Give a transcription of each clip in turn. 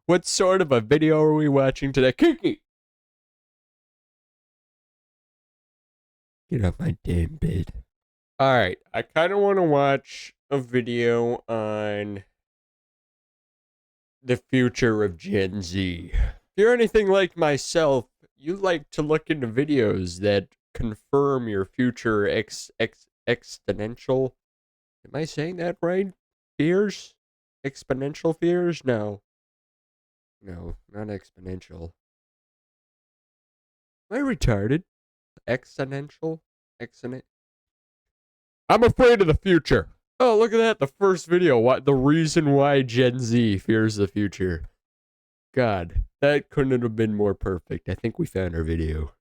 What sort of a video are we watching today? Kiki! Get off my damn bed. Alright, I kind of want to watch a video on the future of Gen Z. If you're anything like myself, you like to look into videos that confirm your future exponential. Am I saying that right? Fears? Exponential fears? No. No, not exponential. Am I retarded? Exponential? Exponent? I'm afraid of the future. Oh, look at that. The first video. What the reason why Gen Z fears the future. God, that couldn't have been more perfect. I think we found our video.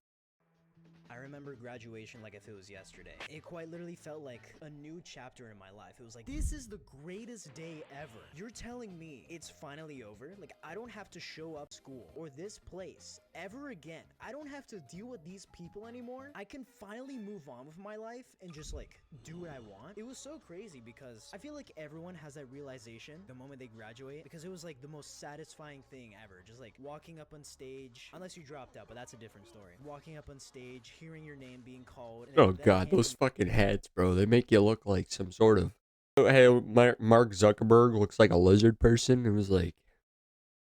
I remember graduation like if it was yesterday. It quite literally felt like a new chapter in my life. It was like, this is the greatest day ever. You're telling me it's finally over? Like, I don't have to show up school or this place ever again. I don't have to deal with these people anymore. I can finally move on with my life and just like do what I want. It was so crazy because I feel like everyone has that realization the moment they graduate, because it was like the most satisfying thing ever. Just like walking up on stage, unless you dropped out, but that's a different story. Walking up on stage, hearing your name being called. Oh god, those fucking hats, bro. They make you look like some sort of... Hey, Mark Zuckerberg looks like a lizard person. It was like,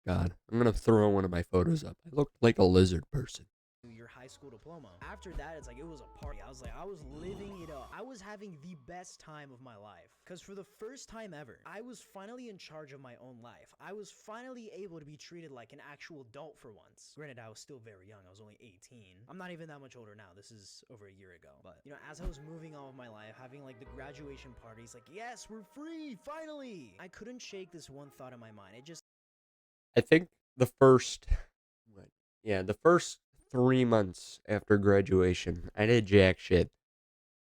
God, I'm gonna throw one of my photos up. I looked like a lizard person. Your high school diploma. After that, it's like it was a party. I was living it up. I was having the best time of my life. Because for the first time ever, I was finally in charge of my own life. I was finally able to be treated like an actual adult for once. Granted, I was still very young. I was only 18. I'm not even that much older now. This is over a year ago. But, you know, as I was moving on with my life, having like the graduation parties, like, yes, we're free, finally! I couldn't shake this one thought in my mind. It just... I think the first... the first 3 months after graduation, I did jack shit.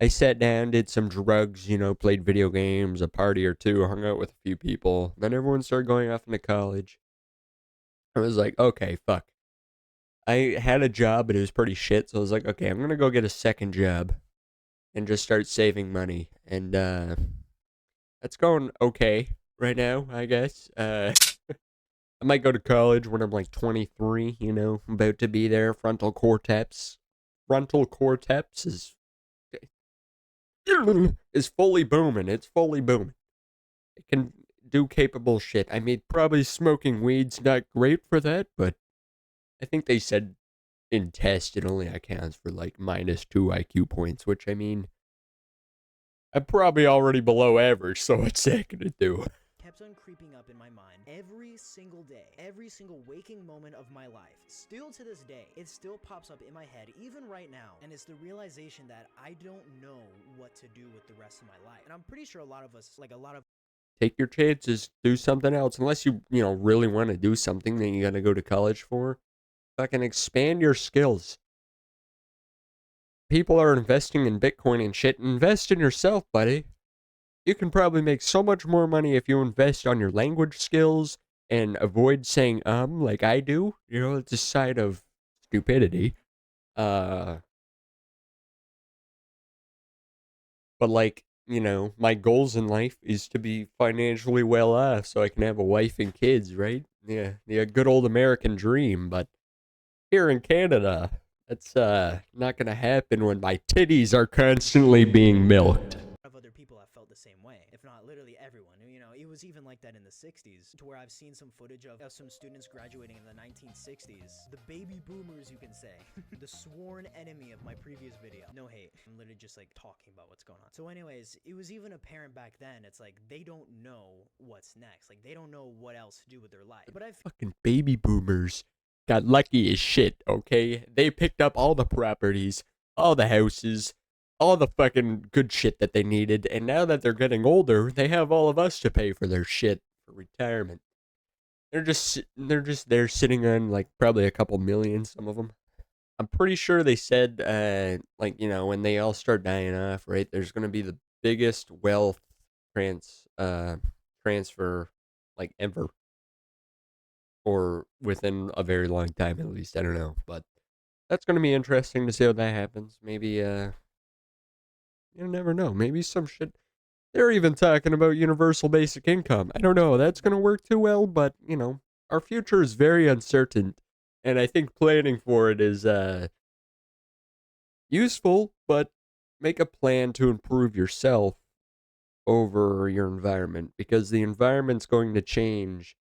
I sat down, did some drugs, you know, played video games, a party or two, hung out with a few people. Then everyone started going off into college. I was like, okay, fuck. I had a job, but it was pretty shit. So I was like, okay, I'm gonna go get a second job and just start saving money. And that's going okay right now, I guess. I might go to college when I'm like 23. You know, I'm about to be there. Frontal cortex is fully booming. It's fully booming. It can do capable shit. I mean, probably smoking weed's not great for that, but I think they said in test it only accounts for like -2 IQ points, which I mean, I'm probably already below average, so what's that gonna do? kept on creeping up in my mind every single day, every single waking moment of my life. Still to this day, it still pops up in my head, even right now. And it's the realization that I don't know what to do with the rest of my life. And I'm pretty sure a lot of us, like a lot of... Take your chances, do something else. Unless you know, really want to do something that you gotta go to college for. Fucking expand your skills. People are investing in Bitcoin and shit. Invest in yourself, buddy. You can probably make so much more money if you invest on your language skills and avoid saying like I do. You know, it's a side of stupidity. But like, you know, my goals in life is to be financially well off so I can have a wife and kids, right? Yeah, the good old American dream, but here in Canada, that's not gonna happen when my titties are constantly being milked. of other people have felt the same way, if not literally everyone. You know, it was even like that in the 60s, to where I've seen some footage of some students graduating in the 1960s. The baby boomers, you can say. The sworn enemy of my previous video. No hate. I'm literally just like talking about what's going on. So anyways, it was even apparent back then, it's like they don't know what's next. Like they don't know what else to do with their life. But I've... Fucking baby boomers got lucky as shit, okay? They picked up all the properties, all the houses, all the fucking good shit that they needed, and now that they're getting older, they have all of us to pay for their shit for retirement. They're just there sitting on like probably a couple million, some of them. I'm pretty sure they said like, you know, when they all start dying off, right? There's going to be the biggest wealth trans transfer like ever, or within a very long time at least. I don't know, but that's going to be interesting to see how that happens. Maybe you never know. Maybe some shit. They're even talking about universal basic income. I don't know. That's going to work too well, but you know, our future is very uncertain, and I think planning for it is useful, but make a plan to improve yourself over your environment because the environment's going to change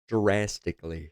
drastically,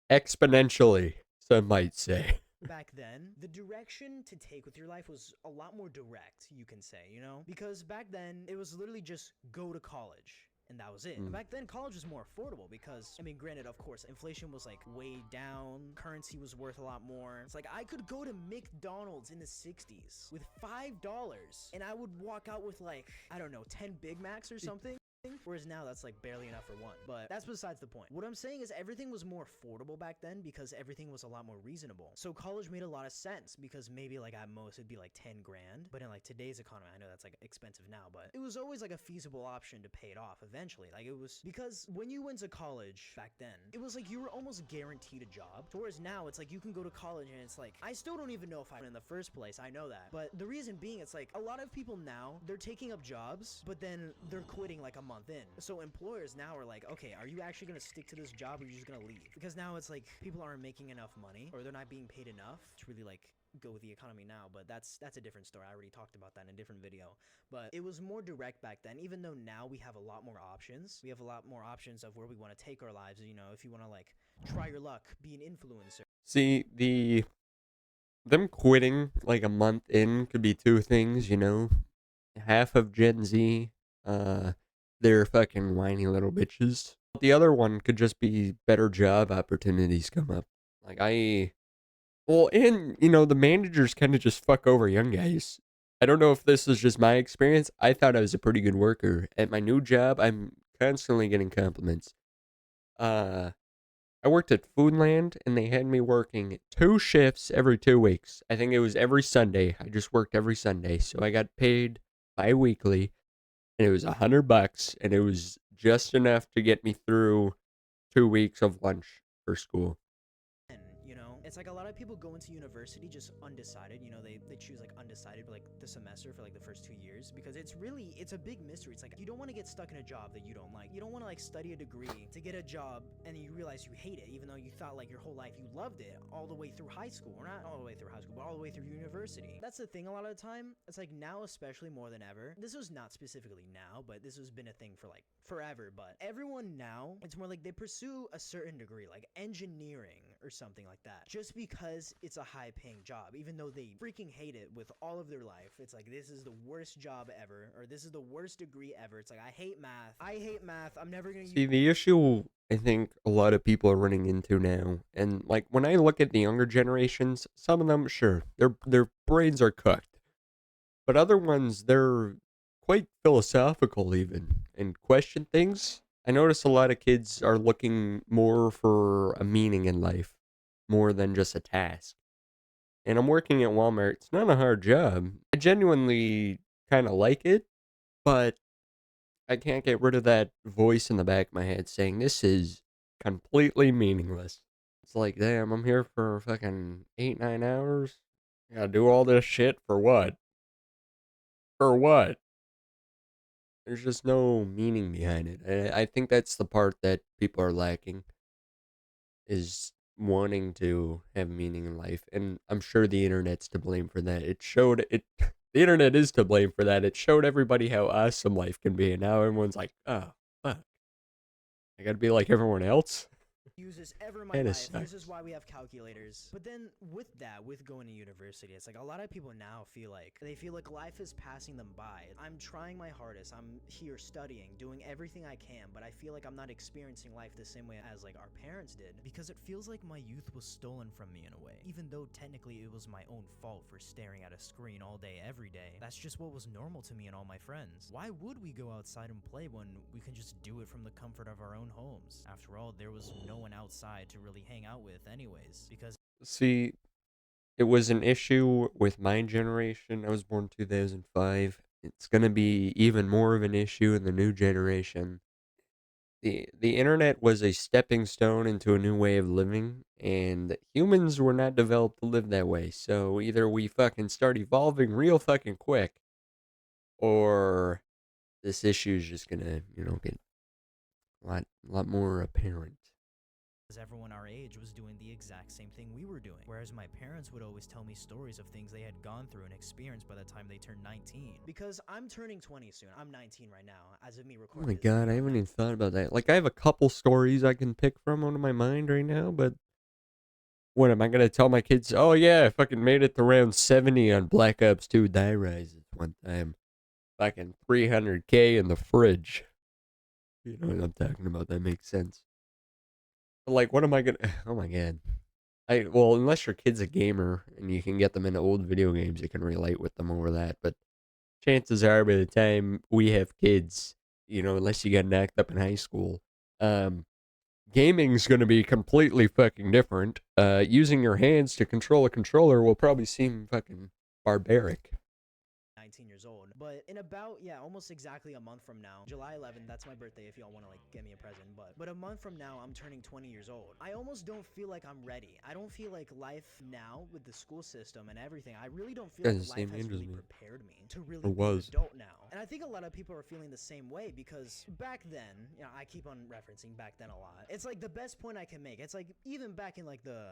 exponentially, some might say. Back then, the direction to take with your life was a lot more direct, you can say, you know? Because back then, it was literally just go to college. And that was it. And Mm. back then, college was more affordable because, I mean, granted, of course, inflation was like way down, currency was worth a lot more. It's like I could go to McDonald's in the 60s with $5 and I would walk out with like, I don't know, 10 Big Macs or something. Whereas now that's like barely enough for one. But that's besides the point. What I'm saying is everything was more affordable back then because everything was a lot more reasonable. So college made a lot of sense because maybe like at most it'd be like 10 grand. But in like today's economy, I know that's like expensive now, but it was always like a feasible option to pay it off eventually. Like it was because when you went to college back then, it was like you were almost guaranteed a job. Whereas now it's like you can go to college and it's like, I still don't even know if I went in the first place. I know that. But the reason being, it's like a lot of people now, they're taking up jobs, but then they're quitting like a month in. So employers now are like, okay, are you actually going to stick to this job or are you just going to leave? Because now it's like people aren't making enough money or they're not being paid enough to really like go with the economy now. But that's a different story. I already talked about that in a different video. But it was more direct back then, even though now we have a lot more options. We have a lot more options of where we want to take our lives. You know, if you want to like try your luck, be an influencer. See, them quitting like a month in could be two things, you know. Half of Gen Z, they're fucking whiny little bitches. The other one could just be better job opportunities come up. Like well, and you know, the managers kind of just fuck over young guys. I don't know if this is just my experience. I thought I was a pretty good worker. At my new job, I'm constantly getting compliments. Uh, I worked at Foodland and they had me working 2 shifts every 2 weeks. I think it was every Sunday. I just worked every Sunday. So I got paid bi-weekly and it was $100 and it was just enough to get me through 2 weeks of lunch for school. And, you know, it's like a lot of people go into university just undecided. You know, they choose like undecided for like the semester for like the first 2 years because it's a big mystery. It's like you don't want to get stuck in a job that you don't like. You don't want to like study a degree to get a job and you realize you hate it, even though you thought like your whole life you loved it all the way through high school. Or not all the way through high school, but all the way through university. That's the thing a lot of the time. It's like now, especially more than ever. This was not specifically now, but this has been a thing for like forever. But everyone now, it's more like they pursue a certain degree, like engineering or something like that, just because it's a high paying job, even though they freaking hate it with all of their life. It's like, this is the worst job ever, or this is the worst degree ever. It's like, I hate math, I'm never gonna See, use. the issue I think a lot of people are running into now, and like when I look at the younger generations, some of them, sure, their brains are cooked, but other ones, they're quite philosophical even and question things. I notice a lot of kids are looking more for a meaning in life, more than just a task. And I'm working at Walmart. It's not a hard job. I genuinely kind of like it, but I can't get rid of that voice in the back of my head saying this is completely meaningless. It's like, damn, I'm here for fucking 8, 9 hours. I gotta do all this shit for what? For what? There's just no meaning behind it. And I think that's the part that people are lacking is wanting to have meaning in life. And I'm sure the internet's to blame for that. It showed it. The internet is to blame for that. It showed everybody how awesome life can be, and now everyone's like, oh, fuck. I gotta be like everyone else. Use this ever in my Kinda life. This is sucks. why we have calculators. But then with that, with going to university, it's like a lot of people now feel like life is passing them by. I'm trying my hardest. I'm here studying, doing everything I can, but I feel like I'm not experiencing life the same way as like our parents did because it feels like my youth was stolen from me in a way. Even though technically it was my own fault for staring at a screen all day every day. That's just what was normal to me and all my friends. Why would we go outside and play when we can just do it from the comfort of our own homes? After all, there was no one outside to really hang out with anyways because See, it was an issue with my generation. I was born 2005. It's gonna be even more of an issue in the new generation. The internet was a stepping stone into a new way of living, and humans were not developed to live that way. So either we fucking start evolving real fucking quick, or this issue is just gonna, get a lot more apparent. everyone our age was doing the exact same thing we were doing. Whereas my parents would always tell me stories of things they had gone through and experienced by the time they turned 19. Because I'm turning 20 soon. I'm 19 right now, as of me Oh recording my this god, I video. haven't even thought about that. Like, I have a couple stories I can pick from out of my mind right now, but what am I gonna tell my kids? Oh yeah, I fucking made it to round 70 on Black Ops 2 Die Rises one time. Fucking 300K in the fridge. You know what I'm talking about? That makes sense. But like, what am I gonna? Oh my god. Well, unless your kid's a gamer and you can get them into old video games, you can relate with them over that. But chances are, by the time we have kids, unless you get knocked up in high school, um, gaming's going to be completely fucking different. Using your hands to control a controller will probably seem fucking barbaric. 19 years old. But in about, yeah, almost exactly a month from now, July 11th, that's my birthday if y'all want to like get me a present, but a month from now, I'm turning 20 years old. I almost don't feel like I'm ready. I don't feel like life now with the school system and everything, I really don't feel Guys, like the life same has age as really me. prepared me to really Or be an was. adult now. And I think a lot of people are feeling the same way because back then, I keep on referencing back then a lot. It's like the best point I can make. It's like even back in like the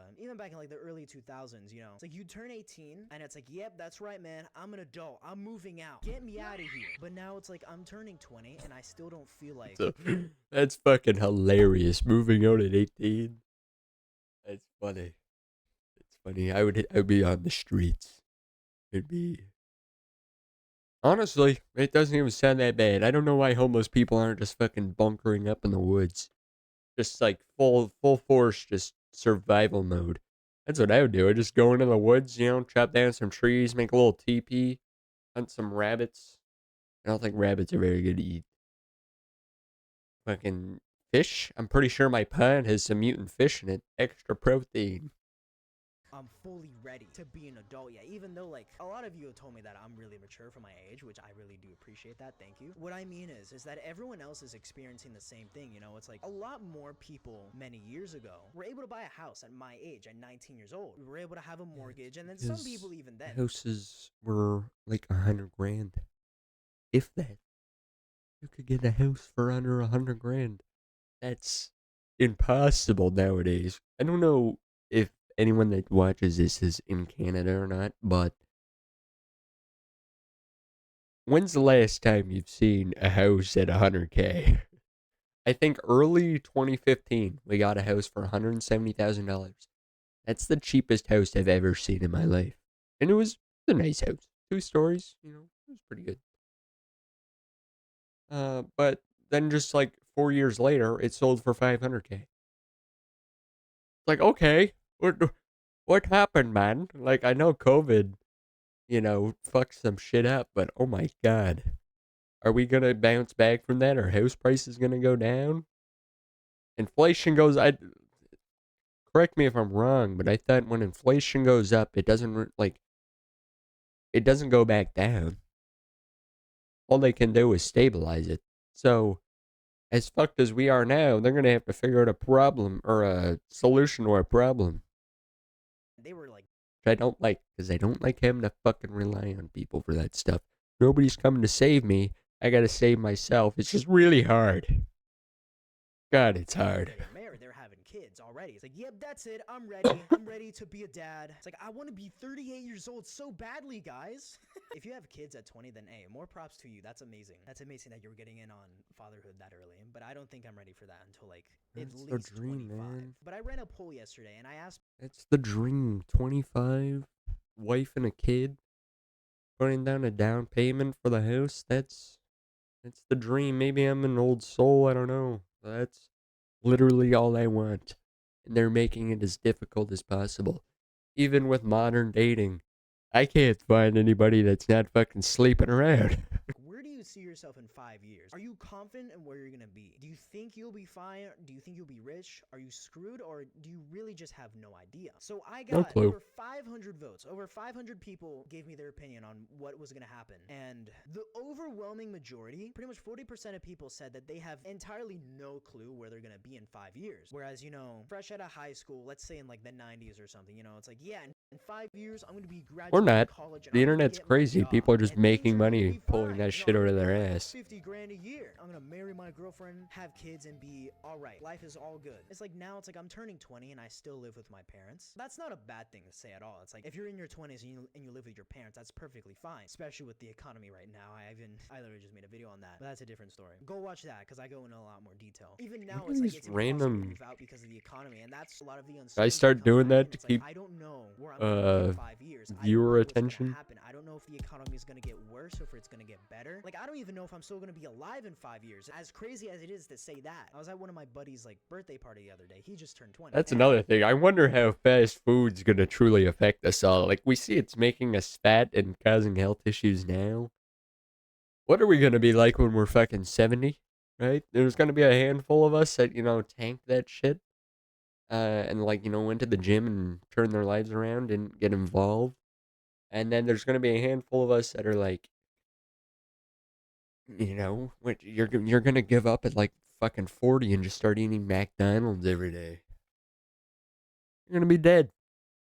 early 2000s, it's like you turn 18 and it's like, yep, that's right, man. I'm an adult. I'm moving out. Get me out of here. But now it's like I'm turning 20 and I still don't feel like So, that's fucking hilarious. Moving out at 18. That's funny. It's funny. I'd be on the streets. It'd be. Honestly, it doesn't even sound that bad. I don't know why homeless people aren't just fucking bunkering up in the woods. Just like full force, just survival mode. That's what I would do. I'd just go into the woods, chop down some trees, make a little teepee, hunt some rabbits. I don't think rabbits are very good to eat. Fucking fish. I'm pretty sure my pond has some mutant fish in it. Extra protein. I'm fully ready to be an adult yet, even though like a lot of you have told me that I'm really mature for my age, which I really do appreciate that. Thank you. What I mean is that everyone else is experiencing the same thing. It's like a lot more people many years ago were able to buy a house at my age at 19 years old. We were able to have a mortgage, and then some people even then. Houses were like $100,000, if that. You could get a house for under $100,000. That's impossible nowadays. I don't know if anyone that watches this is in Canada or not, but when's the last time you've seen a house at 100K? I think early 2015, we got a house for $170,000. That's the cheapest house I've ever seen in my life. And it was a nice house. 2 stories, it was pretty good. But then just like 4 years later, it sold for $500K. Like, okay, what happened, man? Like, I know COVID, fucked some shit up, but oh my god. Are we gonna bounce back from that? Are house prices gonna go down? Inflation goes, correct me if I'm wrong, but I thought when inflation goes up, it doesn't, it doesn't go back down. All they can do is stabilize it. So, as fucked as we are now, they're gonna have to figure out a problem or a solution to our problem. They were like, Which I don't like, because I don't like having to fucking rely on people for that stuff. Nobody's coming to save me. I gotta save myself. It's just really hard. God, it's hard. they were married, they're having kids already. It's like, yep, that's it. I'm ready. I'm ready to be a dad. It's like, I want to be 38 years old so badly, guys. If you have kids at 20, then hey, more props to you. That's amazing. That's amazing that you're getting in on fatherhood that early. But I don't think I'm ready for that until like at That's least the dream, 25. man. But I ran a poll yesterday and I asked. That's the dream. 25, wife and a kid, putting down a down payment for the house. That's the dream. Maybe I'm an old soul. I don't know. That's literally all I want. And they're making it as difficult as possible. Even with modern dating, I can't find anybody that's not fucking sleeping around. Where do you see yourself in 5 years? Are you confident in where you're gonna be? Do you think you'll be fine? Do you think you'll be rich? Are you screwed, or do you really just have no idea? So I No got clue. over 500 votes. Over 500 people gave me their opinion on what was gonna happen, and the overwhelming majority, pretty much 40% of people, said that they have entirely no clue where they're gonna be in 5 years. Whereas, fresh out of high school, let's say in like the 90s or something, it's like, yeah, in 5 years I'm gonna be Or graduating not. college. And The I'm gonna internet's get my crazy. job, People are just and things making are gonna money be pulling fine. that shit I'm out of gonna their ass. 50 grand a year. I'm gonna marry my girlfriend, have kids, and be all right. Life is all good. It's like now it's like I'm turning 20 and I still live with my parents. That's not a bad thing to say at all. It's like if you're in your 20s and you live with your parents, that's perfectly fine. Especially with the economy right now. I literally just made a video on that, but that's a different story. Go watch that because I go into a lot more detail. Even now, Look at it's like these it's impossible to random move out because of the economy, and that's a lot of the uncertainty. guys start doing that to It's keep like, I don't know where I'm gonna be in 5 years. I don't know viewer what's gonna attention. happen. I don't know if the economy is gonna get worse or if it's gonna get better. Like, I don't even know if I'm still gonna be alive in 5 years. As crazy as it is to say that, I was at one of my buddies' like birthday party the other day. He just turned 20. That's another thing. I wonder how fast food's gonna truly affect us all. Like, we see it's making us fat and causing health issues now. What are we gonna be like when we're fucking 70? Right? There's gonna be a handful of us that, tank that shit. And like, went to the gym and turned their lives around and get involved. And then there's gonna be a handful of us that are like, what you're gonna give up at like fucking 40 and just start eating McDonald's every day. You're gonna be dead.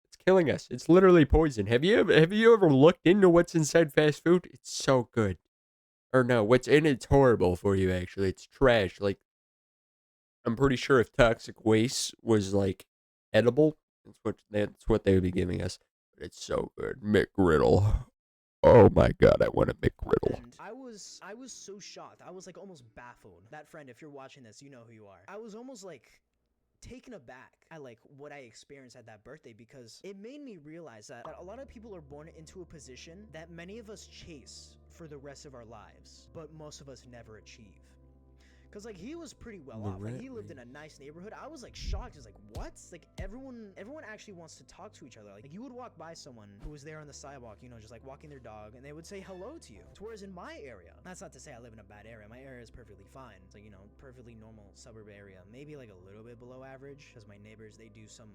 It's killing us. It's literally poison. Have you ever looked into what's inside fast food? It's so good. Or no, what's in it's horrible for you actually. It's trash. Like, I'm pretty sure if toxic waste was like edible, that's what they would be giving us. But it's so good. McGriddle. Oh my god, I want a McGriddle. And I was so shocked. I was like almost baffled. That friend, if you're watching this, you know who you are. I was almost like taken aback at like what I experienced at that birthday because it made me realize that a lot of people are born into a position that many of us chase for the rest of our lives, but most of us never achieve. Cause like he was pretty well off. Like he lived in a nice neighborhood. I was like shocked. I was like, what? Like everyone actually wants to talk to each other. Like you would walk by someone who was there on the sidewalk, just like walking their dog, and they would say hello to you. Whereas in my area, that's not to say I live in a bad area. My area is perfectly fine. It's like perfectly normal suburb area. Maybe like a little bit below average, because my neighbors they do some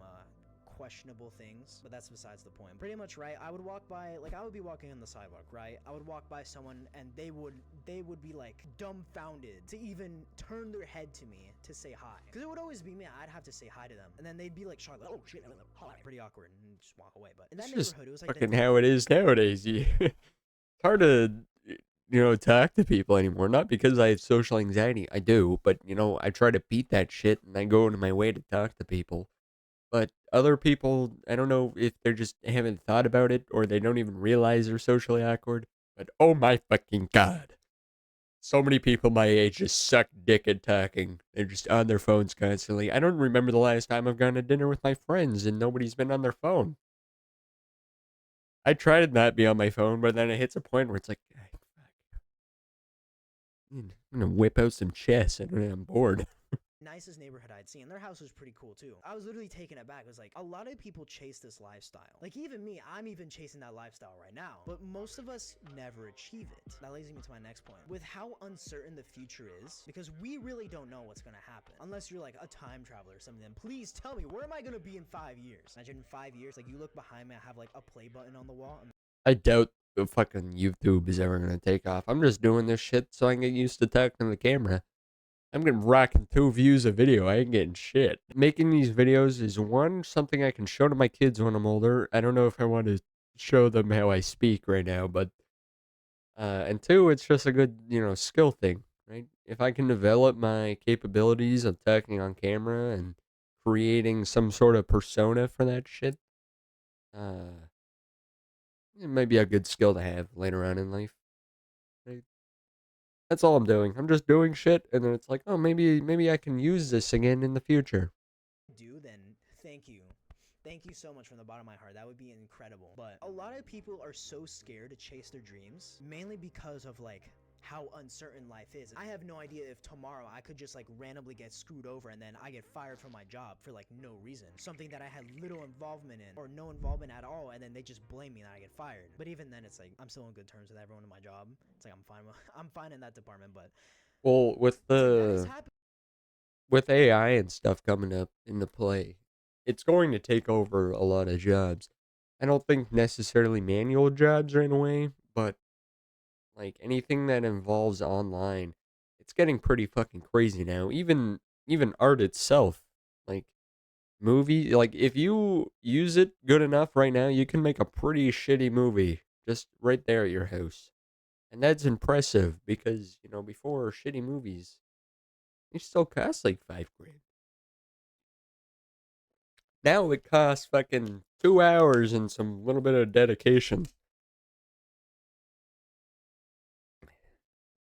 questionable things, but that's besides the point. Pretty much, right? I would walk by, like I would be walking on the sidewalk, right? I would walk by someone and they would be like dumbfounded to even turn their head to me to say hi. Because it would always be me. I'd have to say hi to them, and then they'd be like shocked, like, oh shit, hi. Pretty awkward, and just walk away. But in that neighborhood, it was like fucking how it is nowadays. It's hard to talk to people anymore. Not because I have social anxiety. I do, but I try to beat that shit and I go into my way to talk to people. But other people, I don't know if they just haven't thought about it or they don't even realize they're socially awkward. But oh my fucking god. So many people my age just suck dick at talking. They're just on their phones constantly. I don't remember the last time I've gone to dinner with my friends and nobody's been on their phone. I try to not be on my phone, but then it hits a point where it's like, "Ah, fuck. I'm gonna whip out some chess and I'm bored." nicest neighborhood I'd seen. Their house was pretty cool too. I was literally taken aback. It was like a lot of people chase this lifestyle. Like even me, I'm even chasing that lifestyle right now. But most of us never achieve it. That leads me to my next point. With how uncertain the future is, because we really don't know what's gonna happen. Unless you're like a time traveler or something, then please tell me, where am I gonna be in 5 years? Imagine in 5 years, like you look behind me, I have like a play button on the wall. I doubt the fucking YouTube is ever gonna take off. I'm just doing this shit so I can get used to talking to the camera. I'm getting rocking 2 views a video. I ain't getting shit. Making these videos is something I can show to my kids when I'm older. I don't know if I want to show them how I speak right now, but and 2, it's just a good, skill thing, right? If I can develop my capabilities of talking on camera and creating some sort of persona for that shit, uh, it might be a good skill to have later on in life. Right? That's all I'm doing. I'm just doing shit, and then it's like, oh, maybe I can use this again in the future. Then thank you. Thank you so much from the bottom of my heart. That would be incredible. But a lot of people are so scared to chase their dreams, mainly because of like how uncertain life is. I have no idea if tomorrow I could just like randomly get screwed over and then I get fired from my job for like no reason. Something that I had little involvement in or no involvement at all, and then they just blame me and I get fired. But even then it's like I'm still on good terms with everyone in my job. It's like I'm fine in that department, but Well, it's like, with AI and stuff coming up into play, it's going to take over a lot of jobs. I don't think necessarily manual jobs right away, but like anything that involves online, it's getting pretty fucking crazy now. Even art itself, like like if you use it good enough right now, you can make a pretty shitty movie just right there at your house. And that's impressive because, before shitty movies, they still cost like 5 grand. Now it costs fucking 2 hours and some little bit of dedication.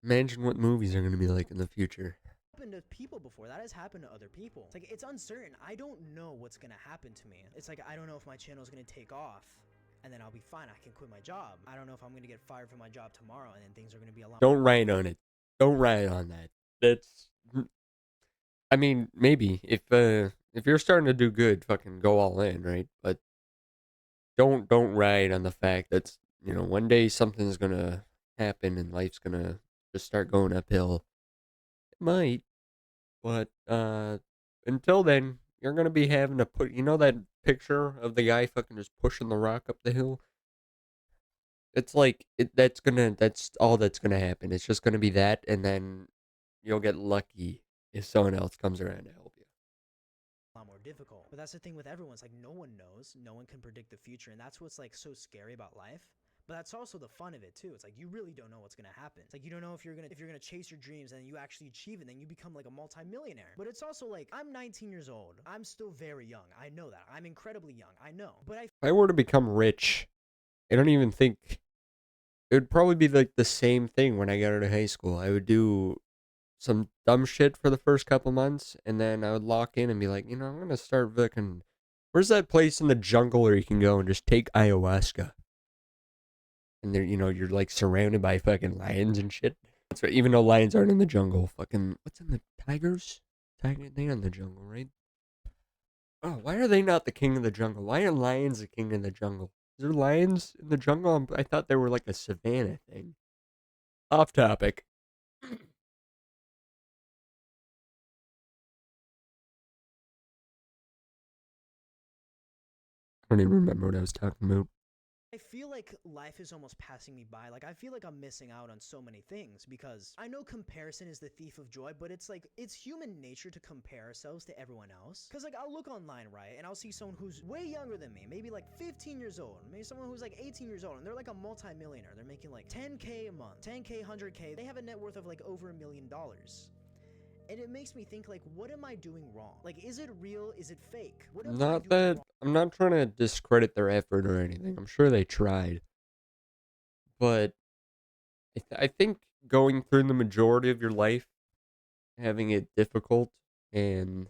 Imagine what movies are going to be like in the future. Happened to people before. That has happened to other people. It's like, it's uncertain. I don't know what's gonna happen to me. It's like, I don't know if my channel is gonna take off and then I'll be fine. I can quit my job. I don't know if I'm gonna get fired from my job tomorrow and then things are gonna be a lot. Don't write on it. Don't write on that. That's. I mean, maybe if you're starting to do good, fucking go all in, right? But don't write on the fact that one day something's gonna happen and life's gonna just start going uphill. It might, but until then, you're gonna be having to put. That picture of the guy fucking just pushing the rock up the hill. It's like that's all that's gonna happen. It's just gonna be that, and then you'll get lucky if someone else comes around to help you. A lot more difficult. But that's the thing with everyone. It's like no one knows. No one can predict the future, and that's what's like so scary about life. But that's also the fun of it too. It's like you really don't know what's gonna happen. It's like you don't know if you're gonna chase your dreams and you actually achieve it, and then you become like a multimillionaire. But it's also like I'm 19 years old. I'm still very young. I know that. I'm incredibly young. I know. But If I were to become rich, I don't even think it would probably be like the same thing when I got out of high school. I would do some dumb shit for the first couple months, and then I would lock in and be like, I'm gonna start fucking. Where's that place in the jungle where you can go and just take ayahuasca? And there, you're like surrounded by fucking lions and shit. That's right. Even though lions aren't in the jungle, fucking what's in the tigers? Tiger, they in the jungle, right? Oh, why are they not the king of the jungle? Why are lions the king of the jungle? Is there lions in the jungle? I thought they were like a savanna thing. Off topic. I don't even remember what I was talking about. I feel like life is almost passing me by. Like, I feel like I'm missing out on so many things because I know comparison is the thief of joy, but it's like, it's human nature to compare ourselves to everyone else. Because, like, I'll look online, right, and I'll see someone who's way younger than me, maybe like 15 years old, maybe someone who's like 18 years old, and they're like a multi-millionaire. They're making like 10K a month, 10K, 100K. They have a net worth of like over $1 million. And it makes me think, like, what am I doing wrong? Like, is it real? Is it fake? What am I Not doing that wrong? I'm not trying to discredit their effort or anything. I'm sure they tried, but I think going through the majority of your life, having it difficult and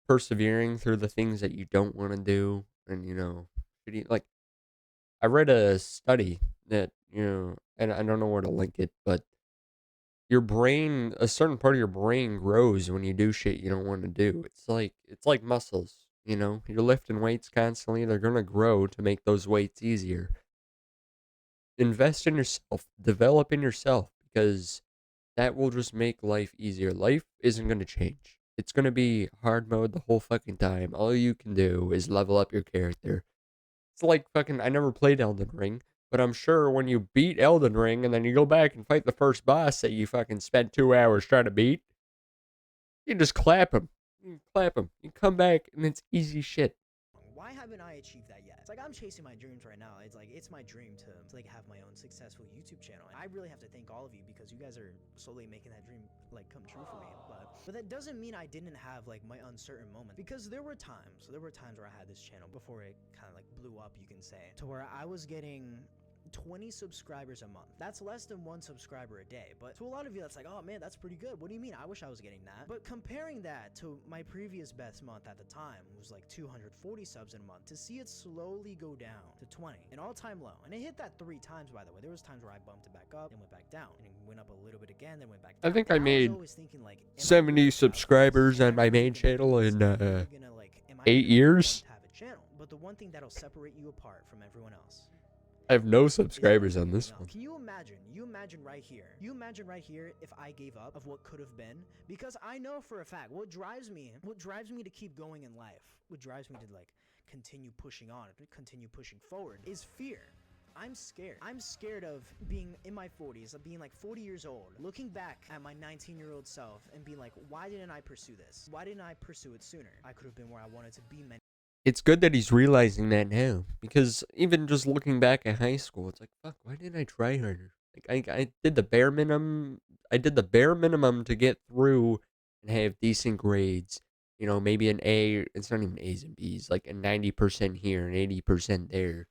persevering through the things that you don't want to do, and like I read a study that and I don't know where to link it, but your brain, a certain part of your brain grows when you do shit you don't want to do. It's like muscles. You're lifting weights constantly. They're gonna grow to make those weights easier. Invest in yourself, develop in yourself, because that will just make life easier. Life isn't gonna change. It's gonna be hard mode the whole fucking time. All you can do is level up your character. It's like fucking. I never played Elden Ring, but I'm sure when you beat Elden Ring and then you go back and fight the first boss that you fucking spent 2 hours trying to beat, you just clap him. You clap him. You come back and it's easy shit. Why haven't I achieved that yet? It's like I'm chasing my dreams right now. It's like it's my dream to like have my own successful YouTube channel. And I really have to thank all of you because you guys are slowly making that dream like come true for me. But that doesn't mean I didn't have like my uncertain moments, because there were times where I had this channel before it kind of like blew up, you can say, to where I was getting 20 subscribers a month. That's less than 1 subscriber a day. But to a lot of you, that's like, oh man, that's pretty good. What do you mean? I wish I was getting that. But comparing that to my previous best month at the time, was like 240 subs in a month, to see it slowly go down to 20, an all-time low. And it hit that 3 times, by the way. There was times where I bumped it back up, then went back down, and it went up a little bit again, then went back down. I think And I was made always thinking, like, am I 70 really proud of this? subscribers Am on I my really main gonna do channel this? in Am I really gonna, like, am I 8 really the one years. to have a channel? But the one thing that'll separate you apart from everyone else I have no is subscribers never on giving this up. one. Can you imagine? You imagine right here. You imagine right here if I gave up of what could have been, because I know for a fact what drives me to keep going in life, what drives me to like continue pushing on, continue pushing forward, is fear. I'm scared. I'm scared of being in my 40s, of being like 40 years old, looking back at my 19-year-old self and being like, why didn't I pursue this? Why didn't I pursue it sooner? I could have been where I wanted to be many. It's good that he's realizing that now, because even just looking back at high school, it's like, fuck, why didn't I try harder? Like I did the bare minimum. I did the bare minimum to get through and have decent grades. You know, maybe an A. It's not even A's and B's. Like a 90% here and 80% there.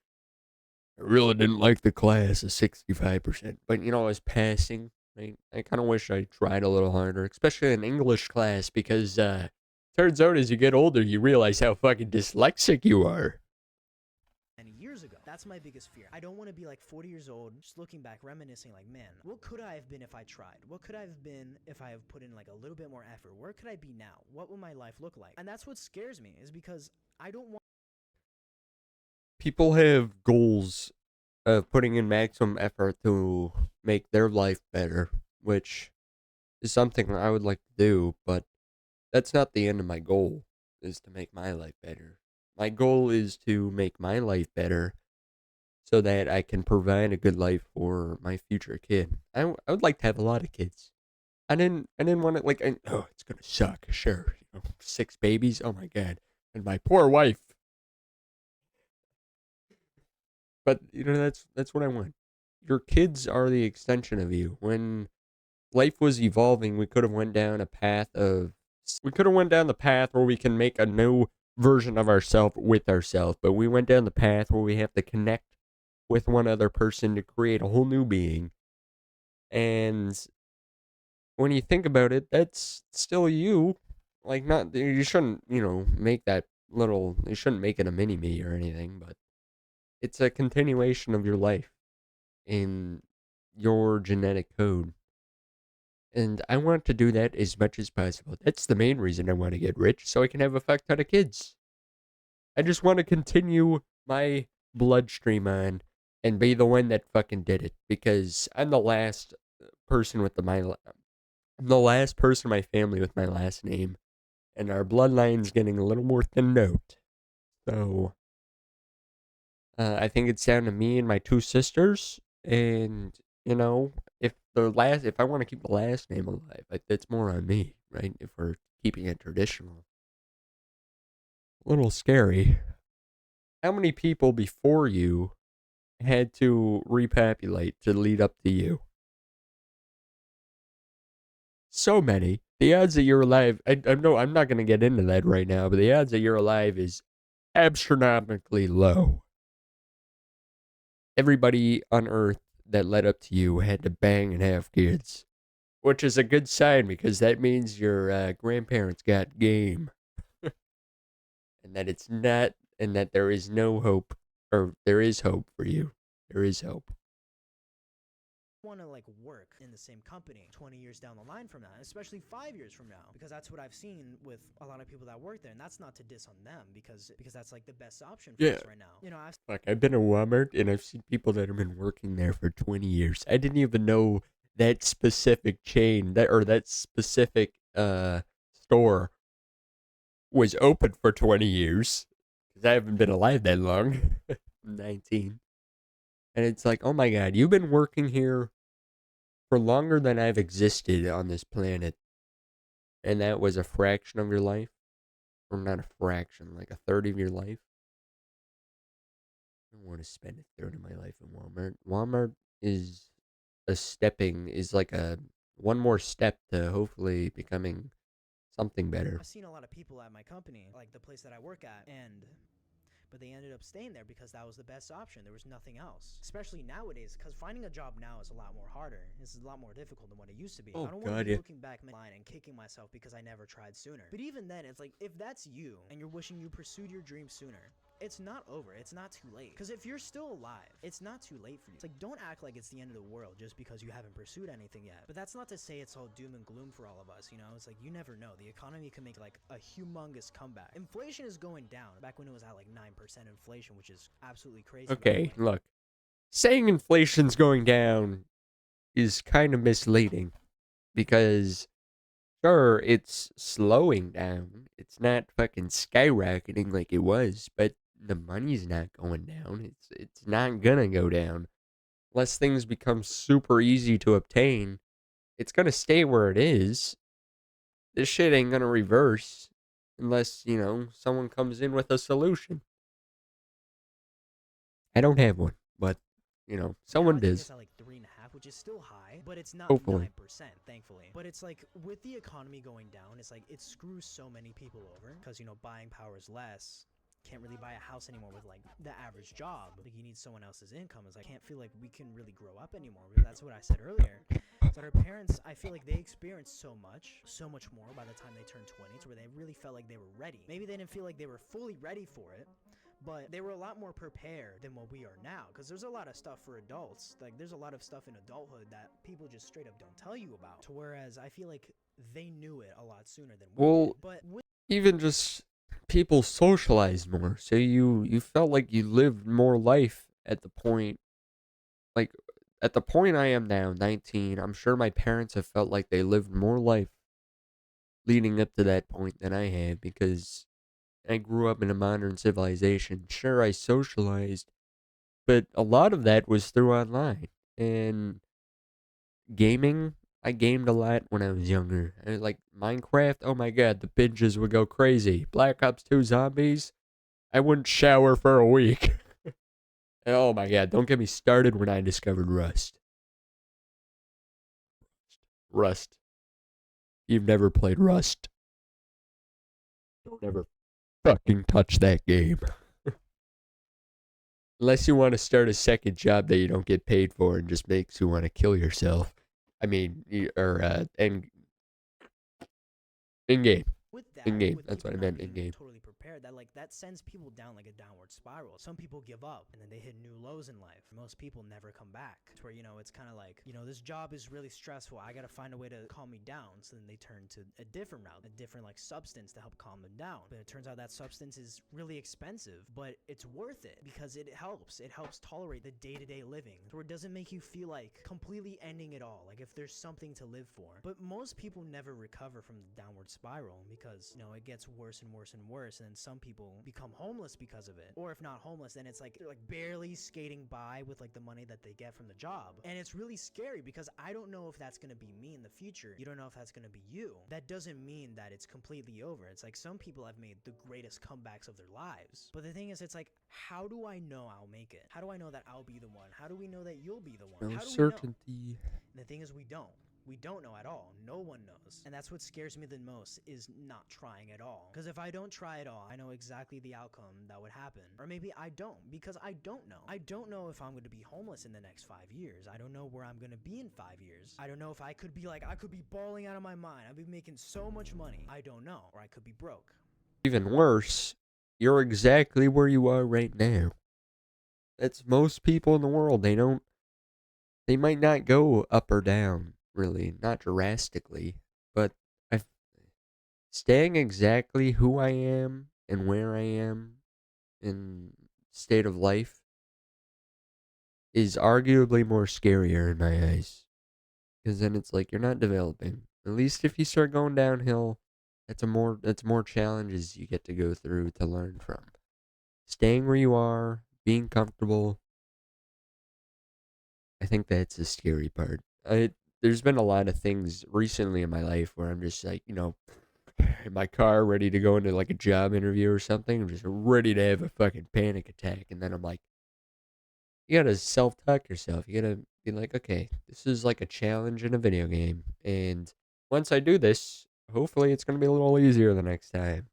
I really didn't like the class, a 65%. But you know, I was passing. I kind of wish I tried a little harder, especially in English class, because turns out as you get older, you realize how fucking dyslexic you are. many years ago. That's my biggest fear. I don't want to be like 40 years old, just looking back, reminiscing like, man, what could I have been if I tried? What could I have been if I have put in like a little bit more effort? Where could I be now? What would my life look like? And that's what scares me, is because I don't want People have goals of putting in maximum effort to make their life better, which is something I would like to do, but that's not the end of my goal, is to make my life better. My goal is to make my life better so that I can provide a good life for my future kid. I would like to have a lot of kids. I didn't want to oh, it's gonna suck. Sure, 6 babies. Oh my god, and my poor wife. But that's what I want. Your kids are the extension of you. When life was evolving, we could have went down the path where we can make a new version of ourselves with ourselves, but we went down the path where we have to connect with one other person to create a whole new being. And when you think about it, that's still you. Like, not, you shouldn't, you shouldn't make it a mini me or anything, but it's a continuation of your life in your genetic code. And I want to do that as much as possible. That's the main reason I want to get rich, so I can have a fuck ton of kids. I just want to continue my bloodstream on and be the one that fucking did it, because I'm the last person with I'm the last person in my family with my last name, and our bloodline's getting a little more thinned out. So I think it's down to me and my two sisters, and if I want to keep the last name alive, like, that's more on me, right? If we're keeping it traditional, a little scary. How many people before you had to repopulate to lead up to you? So many. The odds that you're alive, I know I'm not going to get into that right now, but the odds that you're alive is astronomically low. Everybody on Earth that led up to you had to bang and have kids, which is a good sign, because that means your grandparents got game, and that there is no hope, or there is hope for you. There is hope. want to like work in the same company 20 years down the line from now, especially 5 years from now, because that's what I've seen with a lot of people that work there. And that's not to diss on them, because that's like the best option for us right now. I've been to Walmart and I've seen people that have been working there for 20 years. I didn't even know that specific chain, that specific store was open for 20 years, because I haven't been alive that long. I'm 19. And it's like, oh my god, you've been working here for longer than I've existed on this planet. And that was a fraction of your life? Or not a fraction, like a third of your life? I don't want to spend a third of my life in Walmart. Walmart is is like a one more step to hopefully becoming something better. I've seen a lot of people at my company, like the place that I work at, but they ended up staying there because that was the best option. There was nothing else. Especially nowadays, because finding a job now is a lot more harder. This is a lot more difficult than what it used to be. Oh, I don't God, want to be yeah. looking back line and kicking myself because I never tried sooner. But even then, it's like, if that's you and you're wishing you pursued your dream sooner, it's not over. It's not too late. Because if you're still alive, it's not too late for you. It's like, don't act like it's the end of the world just because you haven't pursued anything yet. But that's not to say it's all doom and gloom for all of us, you know? It's like, you never know. The economy can make like a humongous comeback. Inflation is going down. Back when it was at like 9% inflation, which is absolutely crazy. Okay, look. Saying inflation's going down is kind of misleading, because sure, it's slowing down. It's not fucking skyrocketing like it was, but the money's not going down. It's not gonna go down. Unless things become super easy to obtain, it's gonna stay where it is. This shit ain't gonna reverse unless, someone comes in with a solution. I don't have one, but, someone Now I think does. it's at like 3.5, which which is still high, but it's not Hopefully. 9%, thankfully. But it's like with the economy going down, it's like it screws so many people over because, you know, buying power is less. Can't really buy a house anymore with like the average job. Like you need someone else's income. It's like I can't feel like we can really grow up anymore. That's what I said earlier. So our parents, I feel like they experienced so much more by the time they turned 20, to where they really felt like they were ready. Maybe they didn't feel like they were fully ready for it, but they were a lot more prepared than what we are now. Because there's a lot of stuff for adults. Like there's a lot of stuff in adulthood that people just straight up don't tell you about. To whereas I feel like they knew it a lot sooner than we Well, did. But even just people socialized more, so you felt like you lived more life at the point, like at the point I am now, 19. I'm sure my parents have felt like they lived more life leading up to that point than I have, because I grew up in a modern civilization. Sure, I socialized, but a lot of that was through online and gaming. I gamed a lot when I was younger. Like Minecraft, oh my god, the binges would go crazy. Black Ops 2 Zombies, I wouldn't shower for a week. Oh my god, don't get me started when I discovered Rust. Rust. You've never played Rust. Don't ever fucking touch that game. Unless you want to start a second job that you don't get paid for and just makes you want to kill yourself. I mean, in game. with In that, game. with That's people what I not meant, in being game. totally prepared, that like that sends people down like a downward spiral. Some people give up and then they hit new lows in life. Most people never come back. It's where, you know, it's kind of like, you know, this job is really stressful. I got to find a way to calm me down. So then they turn to a different route, a different like substance to help calm them down. But it turns out that substance is really expensive, but it's worth it because it helps. It helps tolerate the day-to-day living, where it doesn't make you feel like completely ending it all. Like if there's something to live for. But most people never recover from the downward spiral because, you know, it gets worse and worse and worse, and then some people become homeless because of it. Or if not homeless, then it's like they're like barely skating by with like the money that they get from the job. And it's really scary because I don't know if that's gonna be me in the future. You don't know if that's gonna be you. That doesn't mean that it's completely over. It's like some people have made the greatest comebacks of their lives. But the thing is, it's like, how do I know I'll make it? How do I know that I'll be the one? How do we know that you'll be the one? No How do we know? certainty. And the thing is, we don't. We don't know at all. No one knows. And that's what scares me the most, is not trying at all. Because if I don't try at all, I know exactly the outcome that would happen. Or maybe I don't, because I don't know. I don't know if I'm going to be homeless in the next 5 years. I don't know where I'm going to be in 5 years. I don't know if I could be like, I could be balling out of my mind. I'd be making so much money. I don't know. Or I could be broke. Even worse, you're exactly where you are right now. That's most people in the world. They might not go up or down, really, not drastically, but I staying exactly who I am and where I am in state of life is arguably more scarier in my eyes. Because then it's like you're not developing. At least if you start going downhill, that's more challenges you get to go through to learn from. Staying where you are, being comfortable, I think that's the scary part. There's been a lot of things recently in my life where I'm just like, in my car ready to go into like a job interview or something. I'm just ready to have a fucking panic attack. And then I'm like, you gotta self talk yourself. You gotta be like, okay, this is like a challenge in a video game. And once I do this, hopefully it's gonna be a little easier the next time.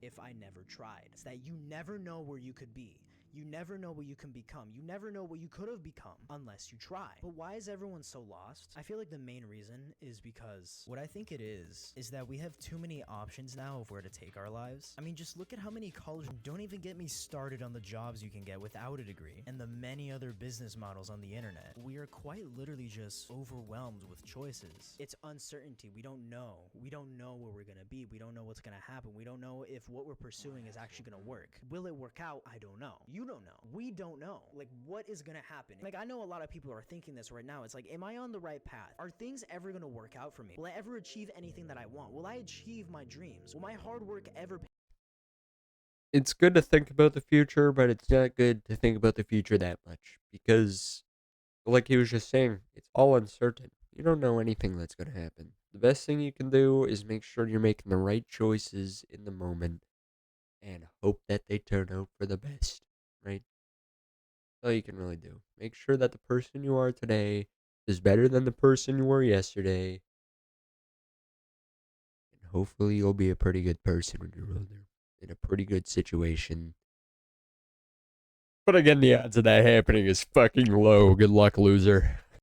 If I never tried. It's that you never know where you could be. You never know what you can become. You never know what you could have become unless you try. But why is everyone so lost? I feel like the main reason is because what I think it is that we have too many options now of where to take our lives. I mean, just look at how many colleges, don't even get me started on the jobs you can get without a degree and the many other business models on the internet. We are quite literally just overwhelmed with choices. It's uncertainty. We don't know. We don't know where we're going to be. We don't know what's going to happen. We don't know if what we're pursuing is actually going to work. Will it work out? I don't know. You don't know. We don't know. Like, what is gonna happen? Like, I know a lot of people are thinking this right now. It's like, am I on the right path? Are things ever gonna work out for me? Will I ever achieve anything that I want? Will I achieve my dreams? Will my hard work ever pay? It's good to think about the future, but it's not good to think about the future that much because, like he was just saying, it's all uncertain. You don't know anything that's going to happen. The best thing you can do is make sure you're making the right choices in the moment and hope that they turn out for the best, right? That's all you can really do. Make sure that the person you are today is better than the person you were yesterday. And hopefully you'll be a pretty good person when you're older. In a pretty good situation. But again, the odds of that happening is fucking low. Good luck, loser.